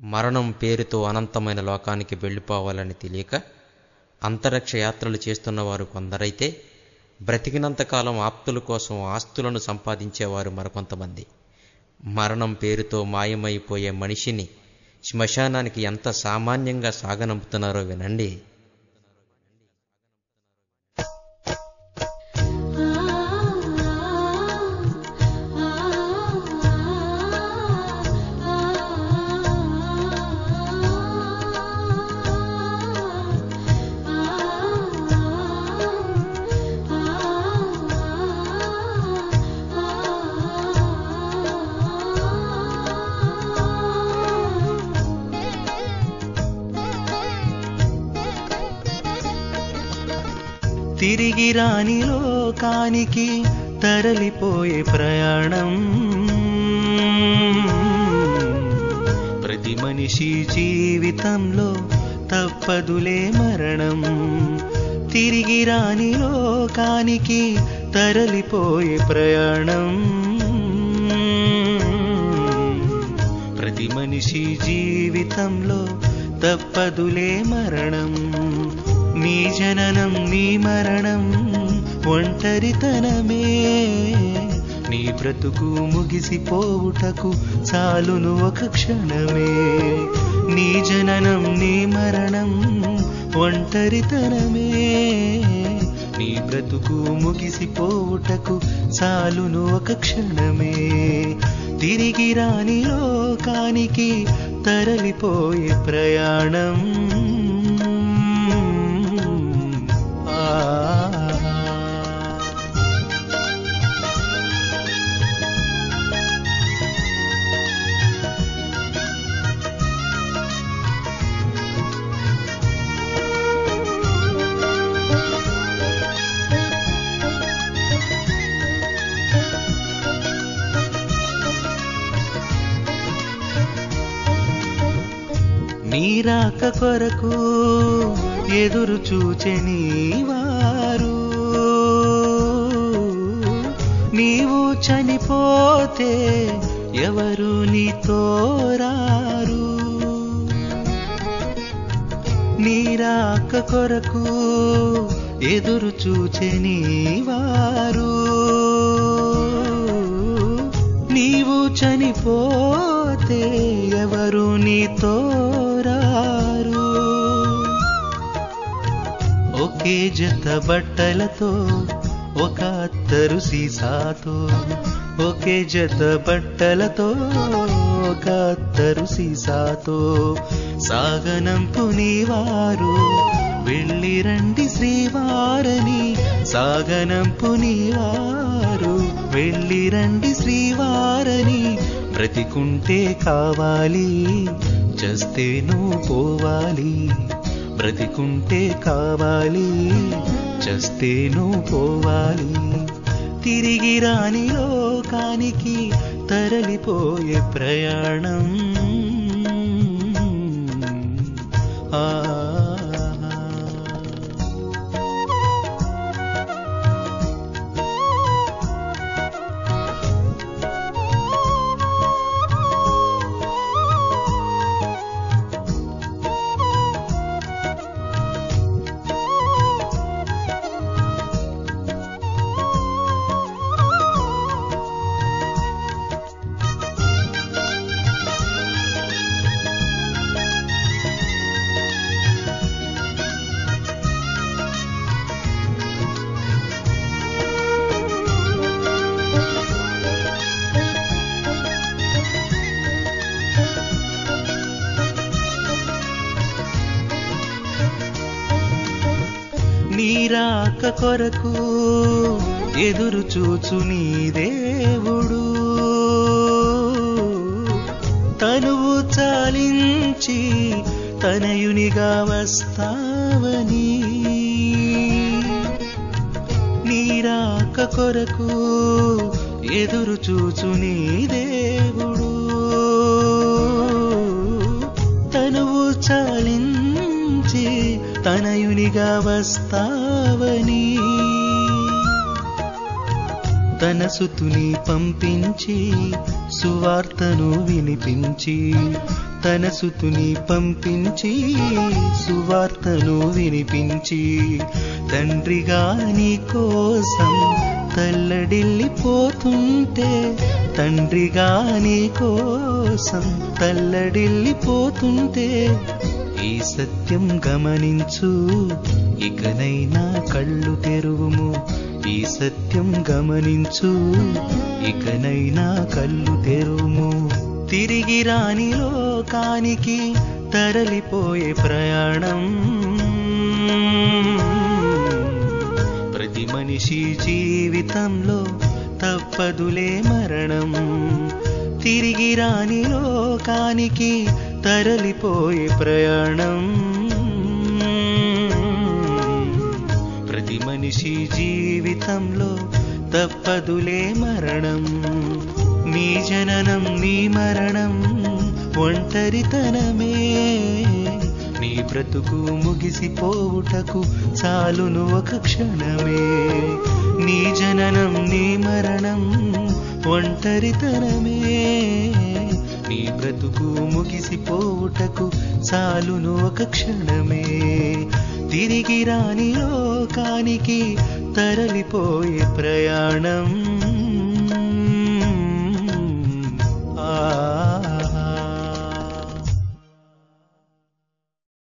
మరణం పేరుతో అనంతమైన లోకానికి వెళ్ళిపోవాలని తెలియక అంతరిక్ష యాత్రలు చేస్తున్నవారు కొందరైతే, బ్రతికినంతకాలం ఆప్తుల కోసం ఆస్తులను సంపాదించేవారు మరికొంతమంది. మరణం పేరుతో మాయమైపోయే మనిషిని శ్మశానానికి ఎంత సామాన్యంగా సాగనంపుతున్నారో వినండి. తిరిగి రాని లోకానికి తరలిపోయే ప్రయాణం, ప్రతి మనిషి జీవితంలో తప్పదులే మరణం. తిరిగి రాని లోకానికి తరలిపోయే ప్రయాణం, ప్రతి మనిషి జీవితంలో తప్పదులే మరణం. నీ జననం నీ మరణం ఒంటరితనమే, నీ బ్రతుకు ముగిసిపోవుటకు చాలును ఒక క్షణమే. నీ జననం నీ మరణం ఒంటరితనమే, నీ బ్రతుకు ముగిసిపోవుటకు చాలును ఒక క్షణమే. తిరిగి రాని లోకానికి తరలిపోయే ప్రయాణం. నీ రాక కొరకు ఎదురు చూచె నీవారు, నీవు చనిపోతే ఎవరు నీతో రారు. నీ రాక కొరకు ఎదురు చూచె నీవారు, నీవు చనిపోతే ఎవరు నీతో రారు. ఒకే జత బట్టలతో ఒక అత్తరు సీసాతో, ఒకే జత బట్టలతో ఒక అత్తరు సీసాతో సాగనంపు నీవారు వెళ్ళి రండి శ్రీవారని. సాగనంపు నీవారు వెళ్ళి రండి శ్రీవారని. బ్రతికుంటే కావాలి చస్తే నువ్వు పోవాలి, బ్రతికుంటే కావాలి చస్తే నువ్వు పోవాలి. తిరిగి రాని లోకానికి తరలిపోయే ప్రయాణం. నీ రాక కొరకు ఎదురు చూచు నీ దేవుడు, తనువు చాలించి తనయునిగా వస్తావని. నీ రాక కొరకు ఎదురు చూచు నీ దేవుడు, తనువు చాలించి తనయునిగా వస్తావని. తన సుతుని పంపించి సువార్తను వినిపించి తన సుతుని పంపించి సువార్తను వినిపించి తండ్రిగా నీ కోసం తల్లడిల్లిపోతుంటే, తండ్రిగా నీ కోసం తల్లడిల్లిపోతుంటే ఈ సత్యం గమనించు, ఇకనైనా కళ్ళు తెరువుము. ఈ సత్యం గమనించు, ఇకనైనా కళ్ళు తెరువుము. తిరిగి రాని లోకానికి తరలిపోయే ప్రయాణం ప్రతి మనిషి జీవితంలో తప్పదులే మరణం. తిరిగి రాని లోకానికి తరలిపోయే ప్రయాణం ప్రతి మనిషి జీవితంలో తప్పదులే మరణం. నీ జననం నీ మరణం ఒంటరితనమే, నీ బ్రతుకు ముగిసిపోవుటకు చాలును ఒక క్షణమే. నీ జననం నీ మరణం ఒంటరితనమే, నీ బ్రతుకు ముగిసిపోవుటకు చాలును ఒక క్షణమే. తిరిగి రాని లోకానికి తరలిపోయే ప్రయాణం